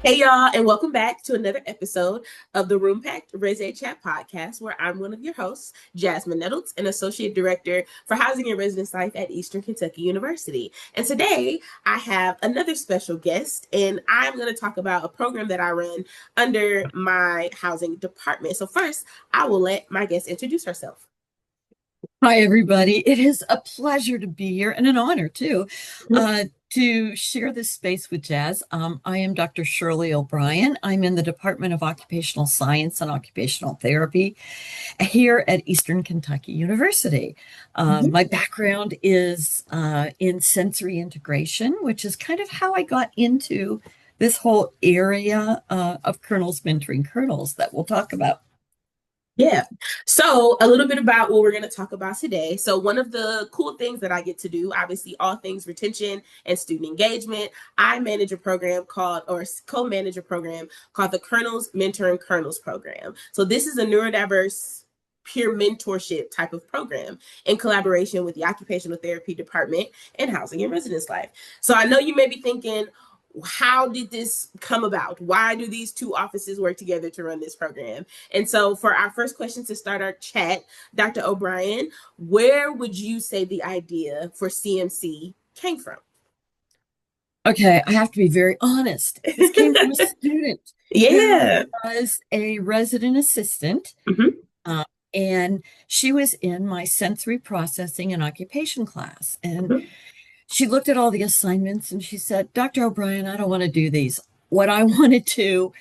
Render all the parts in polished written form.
Hey y'all, and welcome back to another episode of the Roompact ResEdChat podcast, where I'm one of your hosts, Jasmine Nettles, an associate director for housing and residence life at Eastern Kentucky University. And today I have another special guest, and I'm going to talk about a program that I run under my housing department. So first, I will let my guest introduce herself. Hi, everybody. It is a pleasure to be here and an honor, too, to share this space with Jazz. I am Dr. Shirley O'Brien. I'm in the Department of Occupational Science and Occupational Therapy here at Eastern Kentucky University. My background is in sensory integration, which is kind of how I got into this whole area of kernels mentoring kernels that we'll talk about. Yeah. So a little bit about what we're going to talk about today. So one of the cool things that I get to do, obviously all things retention and student engagement, I manage a program called, or co-manage a program called the Kernels Mentoring Kernels Program. So this is a neurodiverse peer mentorship type of program in collaboration with the Occupational Therapy Department and Housing and Residence Life. So I know you may be thinking, how did this come about? Why do these two offices work together to run this program? And so for our first question to start our chat, Dr. O'Brien, where would you say the idea for CMC came from? Okay, I have to be very honest. This came from a student who Yeah. was a resident assistant, Mhm. uh, and she was in my sensory processing and occupation class. And Mhm. she looked at all the assignments and she said, Dr. O'Brien, I don't want to do these. What I want to do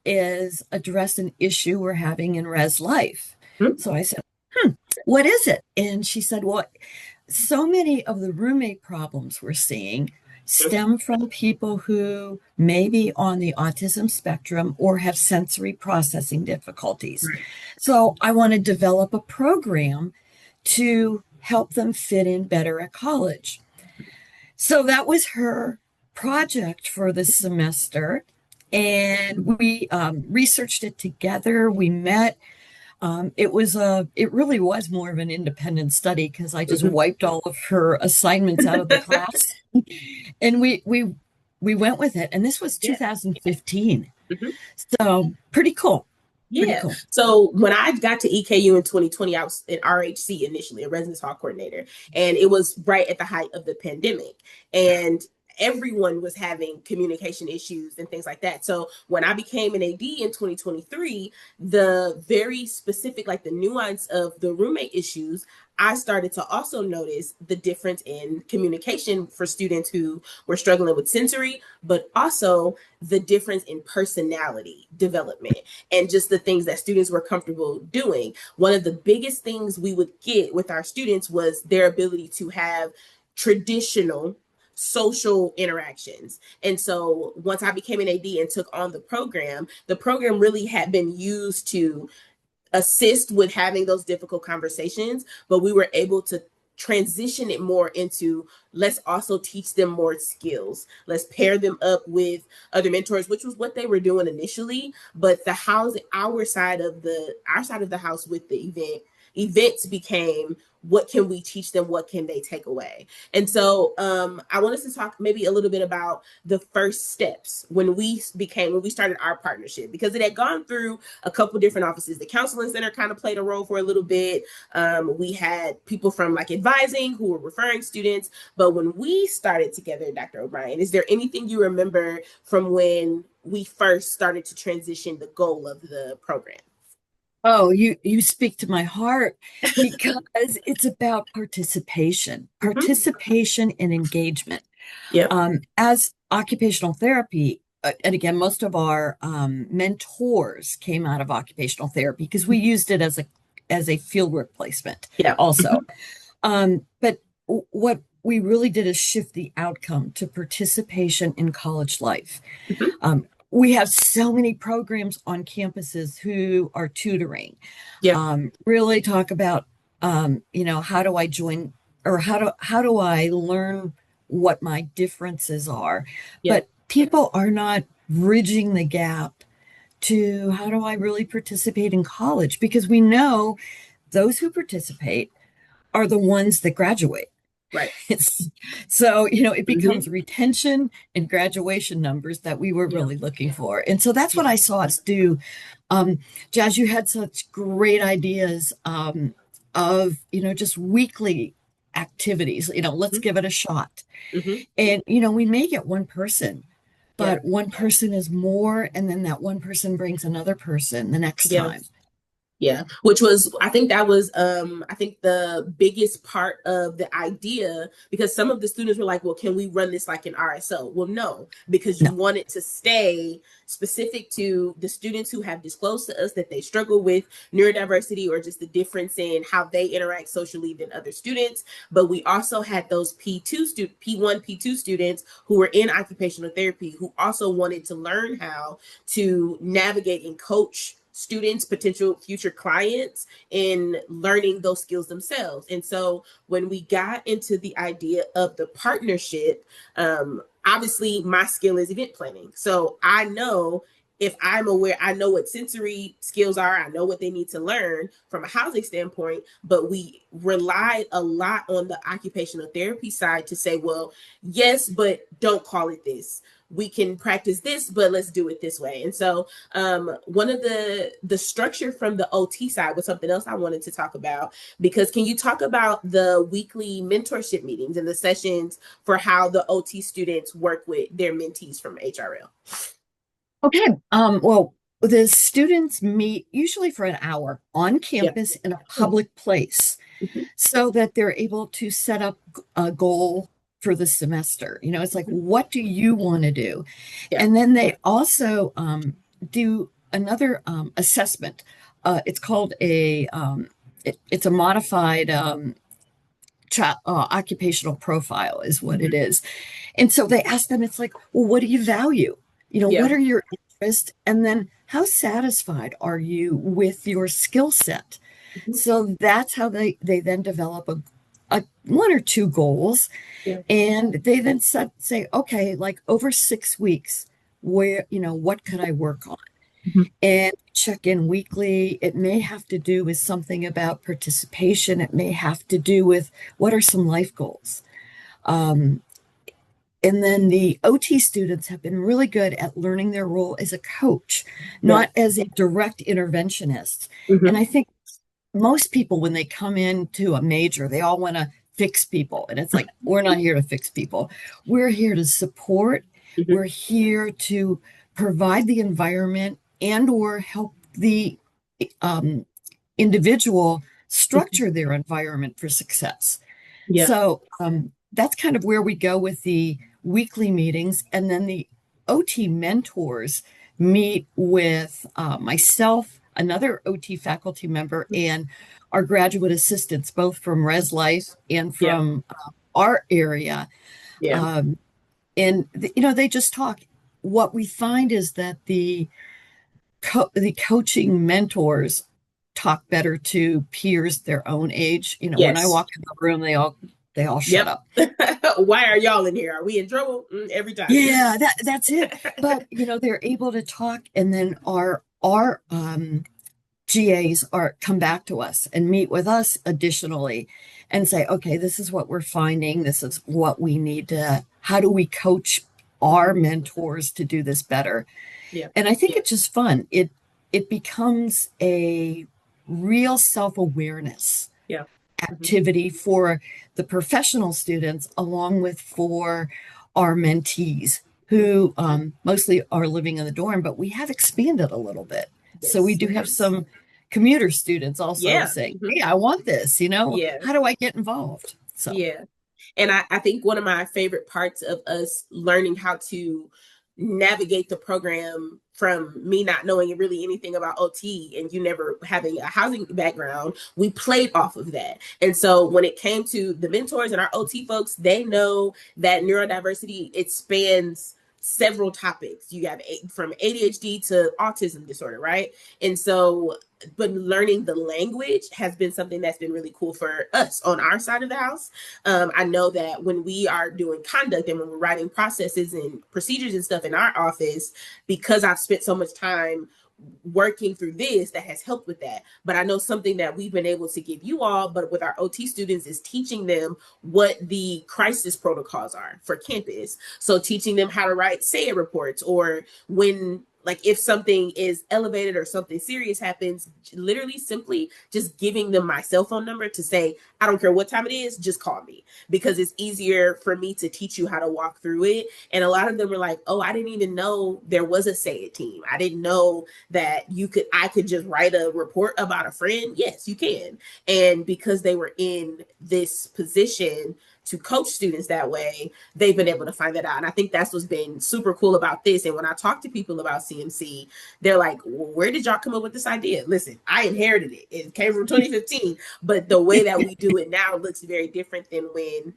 is address an issue we're having in res life. Mhm. So I said, what is it? And she said, well, so many of the roommate problems we're seeing stem from people who may be on the autism spectrum or have sensory processing difficulties. Right. So I want to develop a program to help them fit in better at college. So that was her project for the semester. And we researched it together. We met. It really was more of an independent study because I just Mhm. wiped all of her assignments out of the class, and we went with it. And this was Yeah. 2015, Mhm. so pretty cool, pretty Yeah. cool. So when I got to EKU in 2020, I was in RHC initially, a residence hall coordinator, and it was right at the height of the pandemic. And everyone was having communication issues and things like that. So when I became an AD in 2023, the very specific, like the nuance of the roommate issues, I started to also notice the difference in communication for students who were struggling with sensory, but also the difference in personality development and just the things that students were comfortable doing. One of the biggest things we would get with our students was their ability to have traditional social interactions. And so once I became an AD and took on the program really had been used to assist with having those difficult conversations, but we were able to transition it more into, let's also teach them more skills. Let's pair them up with other mentors, which was what they were doing initially. But the house, our side of the house with the events became, what can we teach them? What can they take away? And so I want us to talk maybe a little bit about the first steps when we started our partnership, because it had gone through a couple different offices. The counseling center kind of played a role for a little bit. We had people from like advising who were referring students. But when we started together, Dr. O'Brien, is there anything you remember from when we first started to transition the goal of the program? Oh, you speak to my heart because it's about participation, Mm-hmm. participation and engagement. Yep. As occupational therapy, and again, most of our mentors came out of occupational therapy because we used it as a fieldwork placement Yeah. also. But what we really did is shift the outcome to participation in college life. Mm-hmm. We have so many programs on campuses who are tutoring. Yep. Really talk about, how do I join or how do I learn what my differences are? Yep. But people are not bridging the gap to how do I really participate in college? Because we know those who participate are the ones that graduate. Right. It's, so, it becomes Hmm. retention and graduation numbers that we were Yeah. really looking for. And so that's Yeah. what I saw us do. Jazz, you had such great ideas of, just weekly activities. Let's Hmm. give it a shot. Hmm. And, we may get one person, Yeah. but one person is more, and then that one person brings another person the next Yeah. time. Yeah, which was, I think that was, I think the biggest part of the idea, because some of the students were like, well, can we run this like an RSO? Well, no, because you No. want it to stay specific to the students who have disclosed to us that they struggle with neurodiversity or just the difference in how they interact socially than other students. But we also had those P1, P2 students who were in occupational therapy who also wanted to learn how to navigate and coach students, potential future clients, in learning those skills themselves. And so when we got into the idea of the partnership, obviously my skill is event planning. So I know, if I'm aware, I know what sensory skills are, I know what they need to learn from a housing standpoint, but we relied a lot on the occupational therapy side to say, well, yes, but don't call it this. We can practice this, but let's do it this way. And so one of the structure from the OT side was something else I wanted to talk about, because can you talk about the weekly mentorship meetings and the sessions for how the OT students work with their mentees from HRL? Okay. Well, the students meet usually for an hour on Yeah. campus in a public place Mm-hmm. so that they're able to set up a goal for the semester. It's like, Mm-hmm. what do you want to do? Yeah. And then they also do another assessment. It's called it's a modified occupational profile is what Mm-hmm. it is. And so they ask them, it's like, well, what do you value? Yeah. What are your interests? And then how satisfied are you with your skill set? Mm-hmm. So that's how they then develop a one or two goals. Yeah. And they then say, okay, like over 6 weeks, what could I work on? Mm-hmm. And check in weekly. It may have to do with something about participation. It may have to do with what are some life goals. Um, and then the OT students have been really good at learning their role as a coach, Yeah. not as a direct interventionist. And Mm-hmm. I think most people, when they come into a major, they all want to fix people. And it's like, we're not here to fix people. We're here to support. Mm-hmm. We're here to provide the environment and or help the um, individual Mm-hmm. structure their environment for success. Yeah. So that's kind of where we go with the weekly meetings. And then the OT mentors meet with myself, another OT faculty member, and our graduate assistants, both from Res Life and Yeah. from our area. Yeah. Um, and, they just talk. What we find is that the coaching mentors talk better to peers their own age. When I Yes. walk in the room, they all shut Yep. up. Why are y'all in here? Are we in trouble? Every time. Yeah, that's it. But they're able to talk, and then our GAs are come back to us and meet with us additionally and say, okay, this is what we're finding. This is what we need to, how do we coach our mentors to do this better? Yeah. And I think it's just fun. It becomes a real self-awareness Yeah. Mm-hmm. activity for the professional students, along with for our mentees who mostly are living in the dorm, but we have expanded a little bit. So we Yes. do have some commuter students also Yeah. saying, Mm-hmm. hey, I want this, Yeah. how do I get involved? So Yeah. And I think one of my favorite parts of us learning how to navigate the program, from me not knowing really anything about OT and you never having a housing background, we played off of that. And so when it came to the mentors and our OT folks, they know that neurodiversity, it spans several topics. You have from ADHD to autism disorder, right? And so, but learning the language has been something that's been really cool for us on our side of the house. I know that when we are doing conduct and when we're writing processes and procedures and stuff in our office, because I've spent so much time working through this that has helped with that. But I know something that we've been able to give you all, but with our OT students, is teaching them what the crisis protocols are for campus. So teaching them how to write SAID reports, or when, like, if something is elevated or something serious happens, literally simply just giving them my cell phone number to say, I don't care what time it is, just call me, because it's easier for me to teach you how to walk through it. And a lot of them were like, oh, I didn't even know there was a Say It team. I didn't know that I could just write a report about a friend. Yes, you can. And because they were in this position to coach students that way, they've been able to find that out. And I think that's what's been super cool about this. And when I talk to people about CMC, they're like, well, where did y'all come up with this idea? Listen, I inherited it. It came from 2015, but the way that we do it now looks very different than when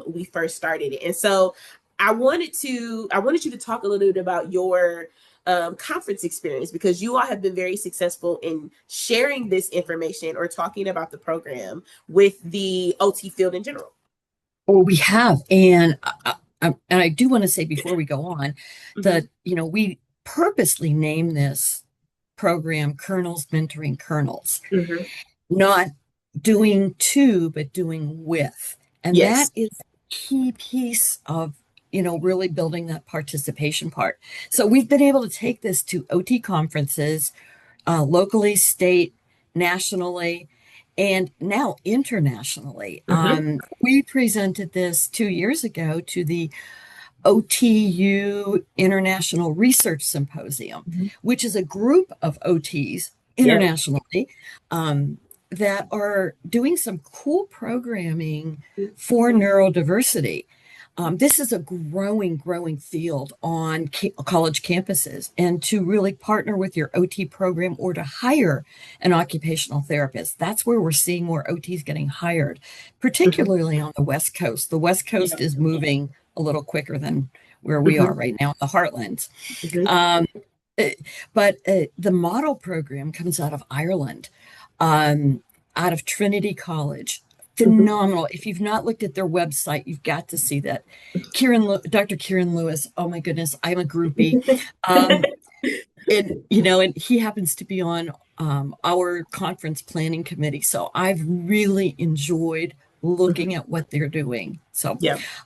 we first started it. And so I wanted you to talk a little bit about your conference experience, because you all have been very successful in sharing this information or talking about the program with the OT field in general. Or we have, and I do want to say before we go on that we purposely name this program Colonels Mentoring Colonels, not doing to, but doing with, and Yes. that is a key piece of really building that participation part. So we've been able to take this to OT conferences, locally, state, nationally, and now internationally. We presented this 2 years ago to the OTU International Research Symposium, which is a group of OTs internationally that are doing some cool programming for neurodiversity. This is a growing field on college campuses, and to really partner with your OT program or to hire an occupational therapist. That's where we're seeing more OTs getting hired, particularly on the West Coast. The West Coast is moving a little quicker than where we are right now in the heartlands. But the model program comes out of Ireland, out of Trinity College. Phenomenal. If you've not looked at their website, you've got to see that. Dr. Kieran Lewis, oh my goodness, I'm a groupie. And he happens to be on our conference planning committee. So I've really enjoyed looking at what they're doing. So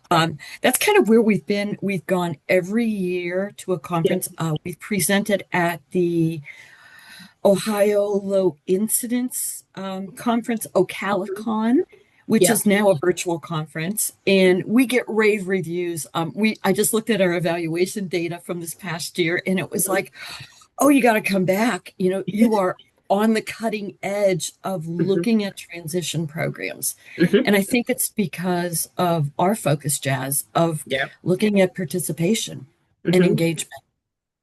that's kind of where we've been. We've gone every year to a conference. We've presented at the Ohio Low Incidence Conference, OCALICON, which is now a virtual conference, and we get rave reviews. I just looked at our evaluation data from this past year, and it was like, oh, you got to come back. You are on the cutting edge of looking at transition programs. And I think it's because of our focus, Jazz, of looking at participation and engagement.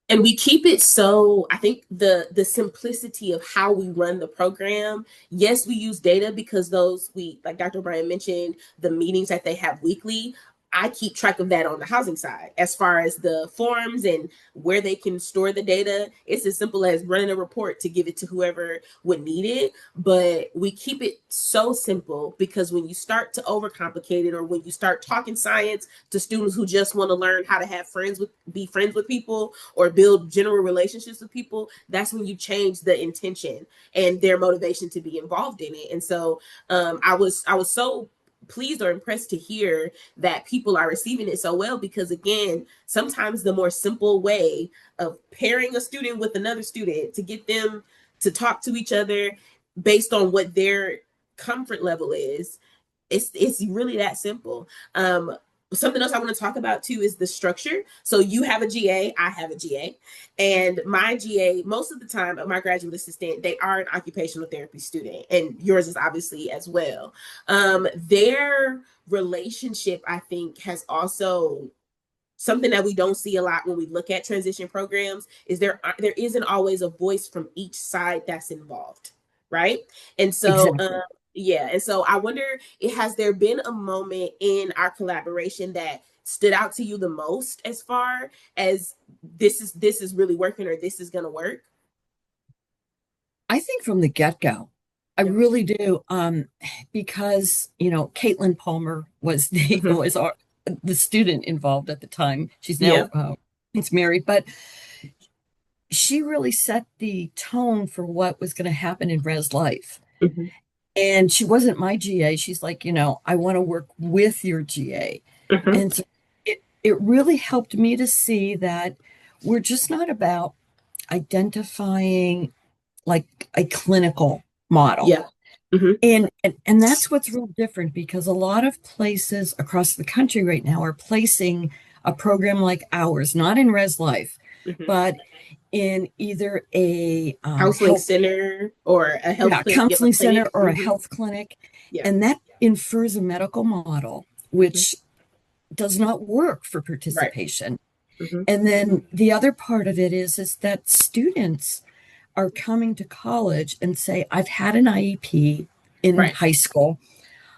And we keep it so, I think the simplicity of how we run the program, yes, we use data because like Dr. O'Brien mentioned, the meetings that they have weekly, I keep track of that on the housing side. As far as the forms and where they can store the data, it's as simple as running a report to give it to whoever would need it. But we keep it so simple, because when you start to overcomplicate it, or when you start talking science to students who just want to learn how to be friends with people or build general relationships with people, that's when you change the intention and their motivation to be involved in it. And so I was so pleased or impressed to hear that people are receiving it so well, because again, sometimes the more simple way of pairing a student with another student to get them to talk to each other based on what their comfort level is, it's really that simple. Something else I want to talk about too is the structure. So you have a GA, I have a GA, and my GA, most of the time, my graduate assistant, they are an occupational therapy student, and yours is obviously as well. Their relationship, I think, has also something that we don't see a lot when we look at transition programs, is there isn't always a voice from each side that's involved, right? And so and so I wonder, has there been a moment in our collaboration that stood out to you the most, as far as this is really working, or this is going to work? I think from the get-go, I really do, because Caitlin Palmer was the student involved at the time. She's now married, but she really set the tone for what was going to happen in Res Life. Mm-hmm. And she wasn't my GA. She's like, I want to work with your GA. Mm-hmm. And so it really helped me to see that we're just not about identifying like a clinical model. Yeah. Mm-hmm. And that's what's real different, because a lot of places across the country right now are placing a program like ours, not in Res Life, Mm-hmm. but in either a Counseling health, center or a health yeah, clinic. Yep, a counseling center clinic. or a Mm-hmm. health clinic. Yeah. And that infers a medical model, Mm-hmm. which does not work for Right. participation. Mm-hmm. And then the other part of it is that students are coming to college and say, I've had an IEP in Right. high school.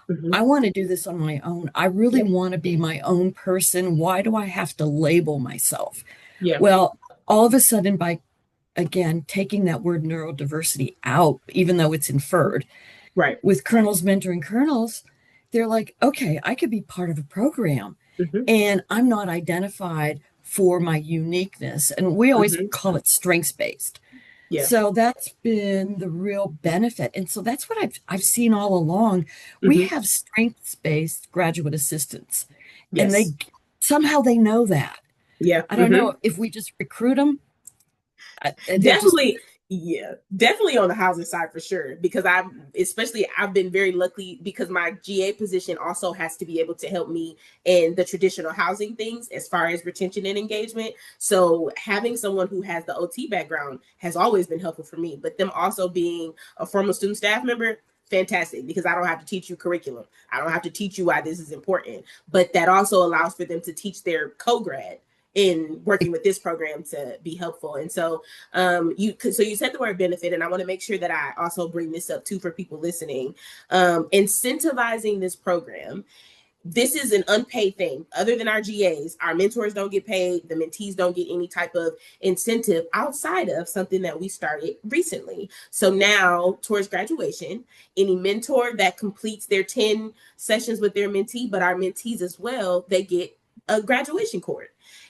Mm-hmm. I want to do this on my own. I really Yep. want to be my own person. Why do I have to label myself? Yeah. Well, all of a sudden, by again taking that word neurodiversity out, even though it's inferred, Right. with Colonels mentoring Colonels, they're like, okay, I could be part of a program Mm-hmm. and I'm not identified for my uniqueness. And we always Mm-hmm. call it strengths based. Yeah. So that's been the real benefit. And so that's what I've seen all along. We Mm-hmm. have strengths-based graduate assistants, and they Yes. somehow they know that. Yeah. I don't Mm-hmm. know if we just recruit them. They're just Definitely, yeah, definitely on the housing side for sure. Because I've been very lucky because my GA position also has to be able to help me in the traditional housing things as far as retention and engagement. So having someone who has the OT background has always been helpful for me. But them also being a former student staff member, fantastic, because I don't have to teach you curriculum. I don't have to teach you why this is important. But that also allows for them to teach their co-grad in working with this program to be helpful. And so you said the word benefit, and I want to make sure that I also bring this up too for people listening. Incentivizing this program, this is an unpaid thing. Other than our GAs, our mentors don't get paid, the mentees don't get any type of incentive outside of something that we started recently. So now towards graduation, any mentor that completes their 10 sessions with their mentee, but our mentees as well, they get a graduation cord.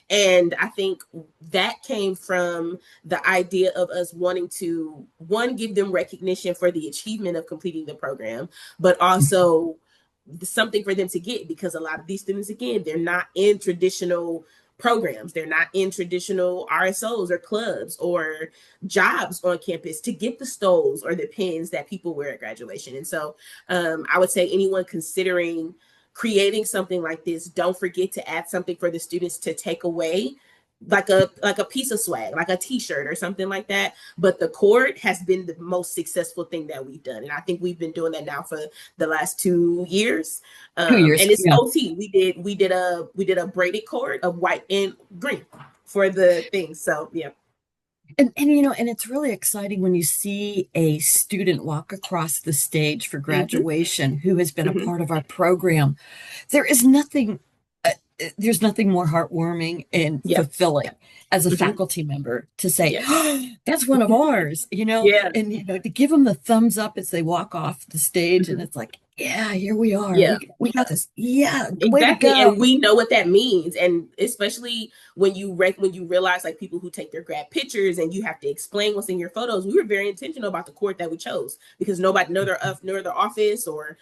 And I think that came from the idea of us wanting to, one, give them recognition for the achievement of completing the program, but also something for them to get, because a lot of these students, again, they're not in traditional programs. They're not in traditional RSOs or clubs or jobs on campus to get the stoles or the pins that people wear at graduation. And so I would say anyone considering creating something like this, don't forget to add something for the students to take away, like a piece of swag, like a t-shirt or something like that. But the cord has been the most successful thing that we've done, and I think we've been doing that now for the last 2 years. 2 years. And it's Yeah. OT. We did a braided cord of white and green for the things. So yeah. And it's really exciting when you see a student walk across the stage for Mm-hmm. graduation who has been a Mm-hmm. part of our program. There is nothing there's nothing more heartwarming and Yeah. fulfilling as a Mm-hmm. faculty member to say, Yes. oh, that's one of ours, Yeah. and to give them the thumbs up as they walk off the stage, and Mm-hmm. it's like, yeah, here we are. Yeah. We got this. Yeah, way to Exactly, go. and we know what that means, and especially when you realize, like, people who take their grad pictures and you have to explain what's in your photos. We were very intentional about the cord that we chose, because nobody, nor their office or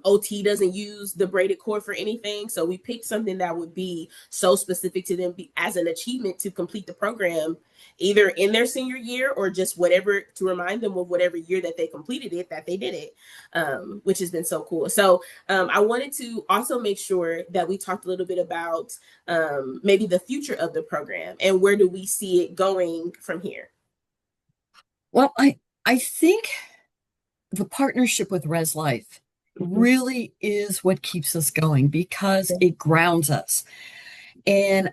OT doesn't use the braided cord for anything. So we picked something that would be so specific to them, as an achievement to complete the program, either in their senior year or just whatever, to remind them of whatever year that they completed it, that they did it, which has been so cool. So I wanted to also make sure that we talked a little bit about maybe the future of the program and where do we see it going from here. Well, I think the partnership with Res Life Mm-hmm. really is what keeps us going, because Yeah. it grounds us. And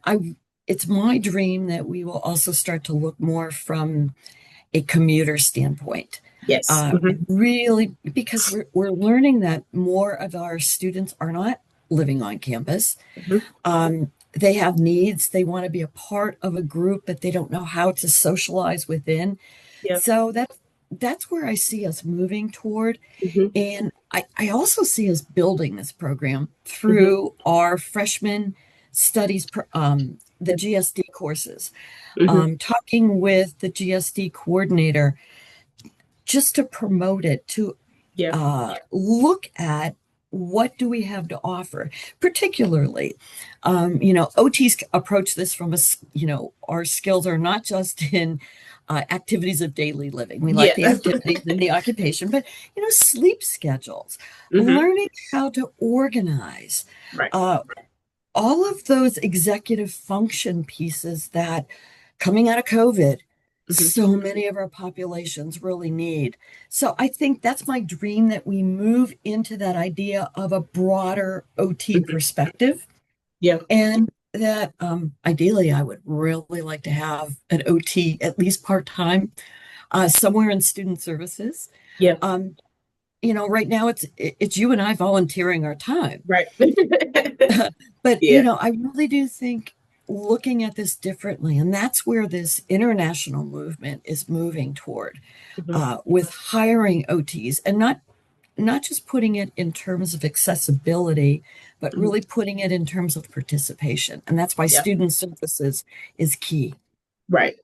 it's my dream that we will also start to look more from a commuter standpoint. Yes. Mm-hmm. Really, because we're learning that more of our students are not living on campus. Mm-hmm. They have needs. They want to be a part of a group, but they don't know how to socialize within. Yeah. So that's where I see us moving toward. Mm-hmm. And I also see us building this program Mm-hmm. through our freshman studies the GSD courses, Hmm. talking with the GSD coordinator just to promote it, to Yeah. look at what do we have to offer, particularly, OTs approach this from our skills are not just in activities of daily living. We like Yeah. the activities in the occupation, but, sleep schedules, Hmm. learning how to organize, Right. uh, all of those executive function pieces that coming out of COVID, Hmm. so many of our populations really need. So I think that's my dream, that we move into that idea of a broader OT Hmm. perspective. Yeah. And that ideally, I would really like to have an OT at least part-time somewhere in student services. Yeah. Um, right now it's you and I volunteering our time. Right. But, Yeah. I really do think looking at this differently, and that's where this international movement is moving toward, Hmm. with hiring OTs, and not just putting it in terms of accessibility, but Hmm. really putting it in terms of participation. And that's why Yeah. student services is key. Right.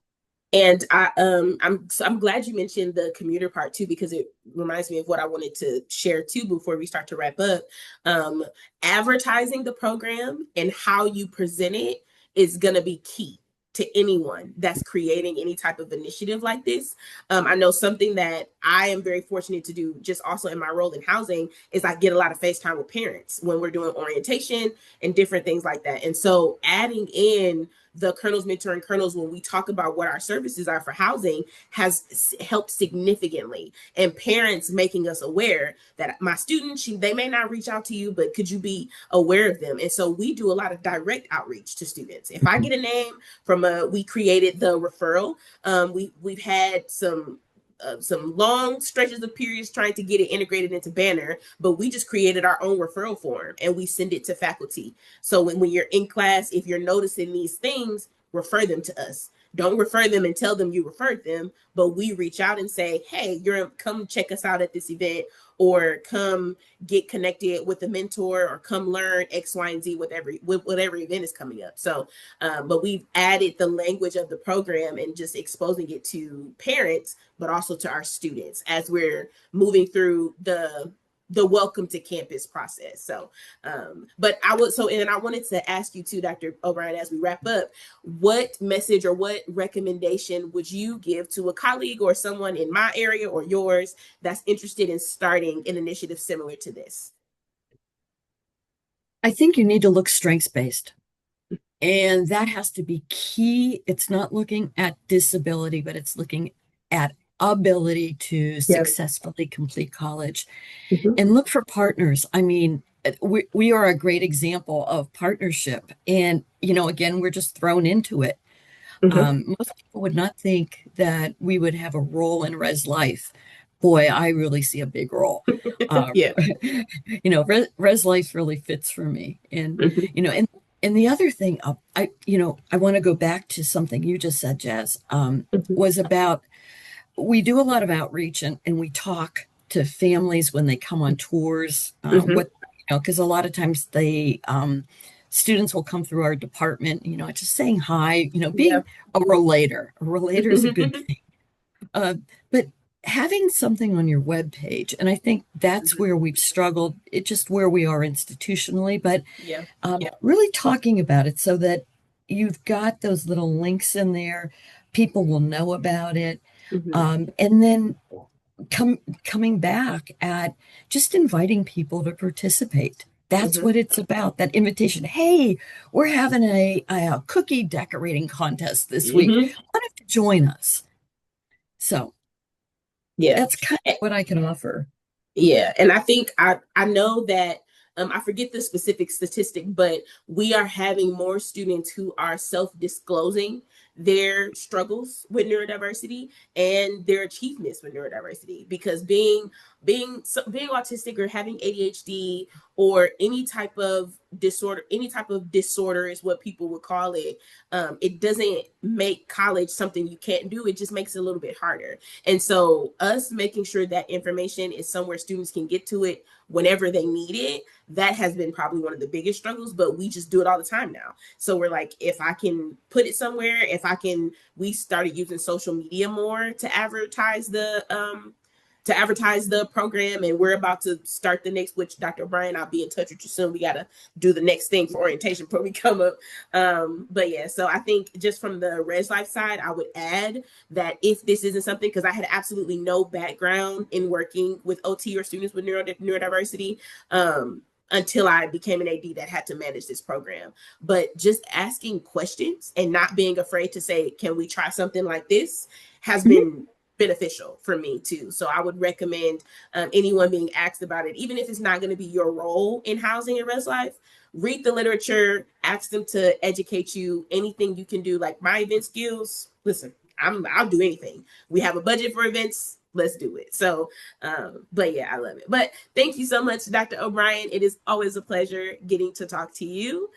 And I'm glad you mentioned the commuter part too, because it reminds me of what I wanted to share too before we start to wrap up. Um, Advertising the program and how you present it is going to be key to anyone that's creating any type of initiative like this. I know something that I am very fortunate to do, just also in my role in housing, is I get a lot of FaceTime with parents when we're doing orientation and different things like that. And so adding in the Colonel's Mentoring Colonels, when we talk about what our services are for housing, has helped significantly. And parents making us aware that my students, they may not reach out to you, but could you be aware of them? And so we do a lot of direct outreach to students. If I get a name from we created the referral. We've had some long stretches of periods trying to get it integrated into Banner, but we just created our own referral form and we send it to faculty. So when you're in class, if you're noticing these things, refer them to us. Don't refer them and tell them you referred them, but we reach out and say, hey, come check us out at this event, or come get connected with a mentor, or come learn X, Y, and Z with whatever event is coming up. So, but we've added the language of the program and just exposing it to parents, but also to our students as we're moving through the welcome to campus process. So, and I wanted to ask you too, Dr. O'Brien, as we wrap up, what message or what recommendation would you give to a colleague or someone in my area or yours that's interested in starting an initiative similar to this? I think you need to look strengths-based. And that has to be key. It's not looking at disability, but it's looking at ability to Yeah. successfully complete college, Mm-hmm. and look for partners. I mean, we are a great example of partnership. And, again, we're just thrown into it. Mm-hmm. Most people would not think that we would have a role in Res Life. Boy, I really see a big role. Uh, Yeah. Res Life really fits for me. And, Mm-hmm. and the other thing, I want to go back to something you just said, Jazz, Mm-hmm. was about, we do a lot of outreach, and we talk to families when they come on tours, Mm-hmm. because a lot of times students will come through our department, just saying hi, Yeah. being a relator. A relator is a good Mm-hmm. thing. But having something on your web page, and I think that's where we've struggled, it's just where we are institutionally, but Yeah. really talking about it so that you've got those little links in there, people will know about it. Mm-hmm. And then coming back at just inviting people to participate. That's Mm-hmm. what it's about, that invitation. Hey, we're having a cookie decorating contest this week. Mm-hmm. Why don't you join us? So Yeah. that's kind of what I can offer. Yeah, and I think I know that I forget the specific statistic, but we are having more students who are self-disclosing their struggles with neurodiversity and their achievements with neurodiversity, because being autistic or having ADHD or any type of disorder is what people would call it. It doesn't make college something you can't do. It just makes it a little bit harder. And so us making sure that information is somewhere students can get to it whenever they need it, that has been probably one of the biggest struggles, but we just do it all the time now. So we're like, if I can put it somewhere, we started using social media more to advertise the program, and we're about to start the next, which Dr. O'Brien, I'll be in touch with you soon. We got to do the next thing for orientation before we come up. But yeah, so I think just from the Res Life side, I would add that if this isn't something, because I had absolutely no background in working with OT or students with neurodiversity, until I became an AD that had to manage this program. But just asking questions and not being afraid to say, can we try something like this, has been beneficial for me too. So I would recommend anyone being asked about it, even if it's not going to be your role in housing and res life, read the literature, ask them to educate you, anything you can do. Like my event skills, listen, I'll do anything. We have a budget for events, let's do it. So but yeah, I love it. But thank you so much, Dr. O'Brien. It is always a pleasure getting to talk to you.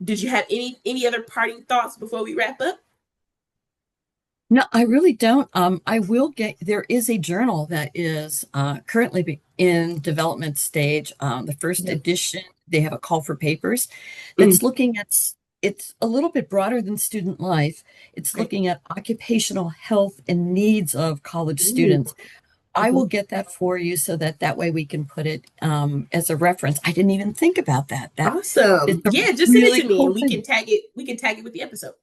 Did you have any other parting thoughts before we wrap up? No, I really don't. There is a journal that is currently in development stage. The first edition, they have a call for papers that's looking at, it's a little bit broader than student life. It's looking at occupational health and needs of college students. I will get that for you so that way we can put it as a reference. I didn't even think about that. Awesome. Yeah, just send it to me and we can tag it with the episode.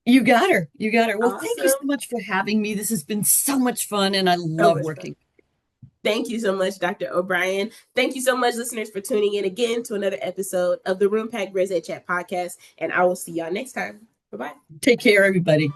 You got her. You got her. Well, awesome. Thank you so much for having me. This has been so much fun, and I love working. Thank you so much, Dr. O'Brien. Thank you so much, listeners, for tuning in again to another episode of the Roompact ResEdChat podcast. And I will see y'all next time. Bye-bye. Take care, everybody.